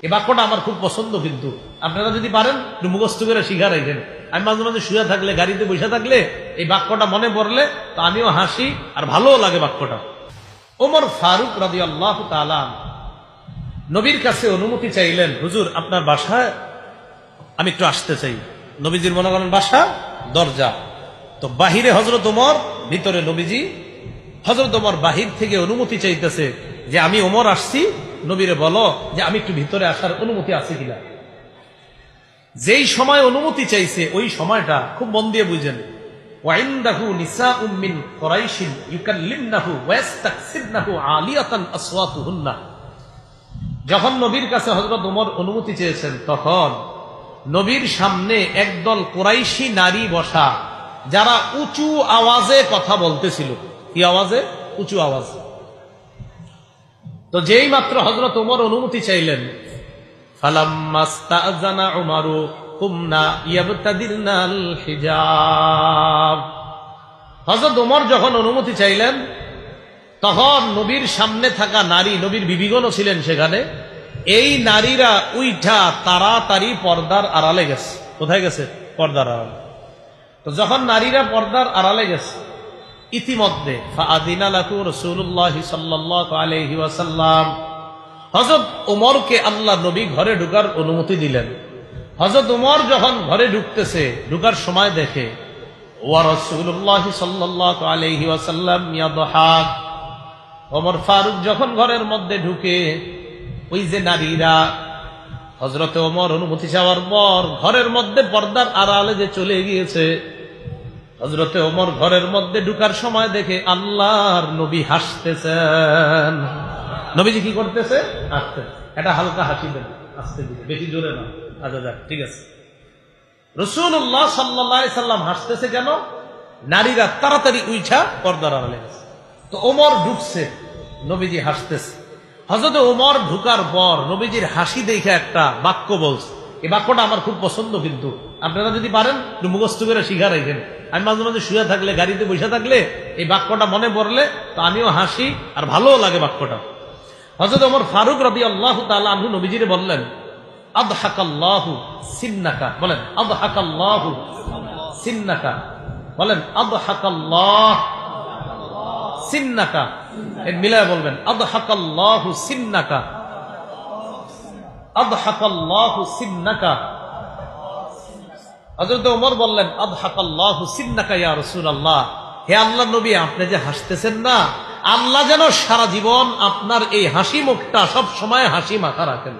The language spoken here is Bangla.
এই বাক্যটা আমার খুব পছন্দ, কিন্তু আপনারা যদি পারেন একটু মুখস্থ করে শিখা রাখেন। আমি মাঝে মাঝে শুয়ে থাকলে, গাড়িতে বসে থাকলে এই বাক্যটা মনে পড়লে তো আমিও হাসি আর ভালোও লাগে বাক্যটা। ওমর ফারুক রাদিয়াল্লাহু তাআলা নবীর কাছে অনুমতি চাইলেন, হুজুর আপনার বাসায় আমি একটু আসতে চাই। নবীজির মনে করেন বাসা দরজা, তো বাহিরে হযরত ওমর, ভিতরে নবীজি। হযরত ওমর বাহির থেকে অনুমতি চাইতেছে যে আমি ওমর আসছি, নবীরে বলো যে আমি একটু ভিতরে আসার অনুমতি আছে কিনা। যেই সময় অনুমতি চাইছে ওই সময়টা খুব মন দিয়ে বুঝেন। ওয়াইনদাহু নিসাউম মিন কুরাইশিন ইউকাল্লিমনাহু ওয়া ইস্তাকসিরনাহু আলিয়াতান আসওয়াতুহুন্না। যখন নবীর কাছে হযরত ওমর অনুমতি চেয়েছেন, তখন নবীর সামনে একদল কুরাইশি নারী বসা, যারা উঁচু আওয়াজে কথা বলতেছিল। কি আওয়াজে? উঁচু আওয়াজ। তো যেই মাত্র হযরত ওমর অনুমতি চাইলেন, ফালাম্মা ইস্তাআযানা উমারু কুমনা ইয়াবতাদিরনাল হিজাব। হযরত ওমর যখন অনুমতি চাইলেন, তখন নবীর সামনে থাকা নারী, নবীর বিবিগণও ছিলেন সেখানে, এই নারীরা উইঠা তাড়াতাড়ি পর্দার আড়ালে গেছে। কোথায় গেছে? পর্দার আড়ালে। তো যখন নারীরা পর্দার আড়ালে গেছে, ইতিমধ্যে ফাআযিনা লাহু রাসূলুল্লাহ সাল্লাল্লাহু আলাইহি ওয়াসাল্লাম, হযরত ওমরকে আল্লাহ নবী ঘরে ঢোকার অনুমতি দিলেন। হযরত ওমর যখন ঘরে ঢুকতেছে, ঢোকার সময় দেখে ওয়া রাসূলুল্লাহ সাল্লাল্লাহু আলাইহি ওয়াসাল্লাম ইয়াদহাক। ওমর ফারুক যখন ঘরের মধ্যে ঢুকে, ওই যে নারীরা হযরত ওমর অনুমতি চাওয়ার পর ঘরের মধ্যে পর্দার আড়ালে যে চলে গিয়েছে, হযরত ওমর ঘরের মধ্যে ঢুকার সময় দেখে আল্লাহর নবী হাসতেছেন। নবীজি কি করতেছে? হাসতেছে। এটা হালকা হাসি দেন, আস্তে দিকে, বেশি জোরে না। আচ্ছা যাক, ঠিক আছে। রাসূলুল্লাহ সাল্লাল্লাহু আলাইহি সাল্লাম হাসতেছে কেন? নারীরা তাড়াতাড়ি উইঠা পর্দার আড়ালে গেছে। তো ওমর ঢুকছে, নবীজি হাসতেছে। হযরত ওমর ঢুকার পর নবীজির হাসি দেখে একটা বাক্য বলছে। এই বাক্যটা আমার খুব পছন্দ, কিন্তু আপনারা যদি পারেন একটু মুখস্থ করে শিখা রাখেন। আমি মাঝে মাঝে শুয়ে থাকলে, গাড়িতে বসে থাকলে এই বাক্যটা মনে পড়লে তো আমিও হাসি আর ভালোও লাগে বাক্যটা। হযরত ওমর ফারুক রাদিয়াল্লাহু তাআলা আনহু নবীজিরে বললেন, আদহাকাল্লাহু সিন্নাকা। বলেন আদহাকাল্লাহু সিন্নাকা। বলেন আদহাকাল্লাহ সিন্নাকা। এর মিলায় বলবেন আদহাকাল্লাহু সিন্নাকা, আদহাকাল্লাহু সিন্নাকা। হযরত ওমর বললেন আদহাকাল্লাহু সিন্নাকা ইয়া রাসূলুল্লাহ। হে আল্লাহর নবী, আপনি যে হাসতেছেন না, আল্লাহ যেন সারা জীবন আপনার এই হাসি মুখটা সব সময় হাসি মাখা রাখেন।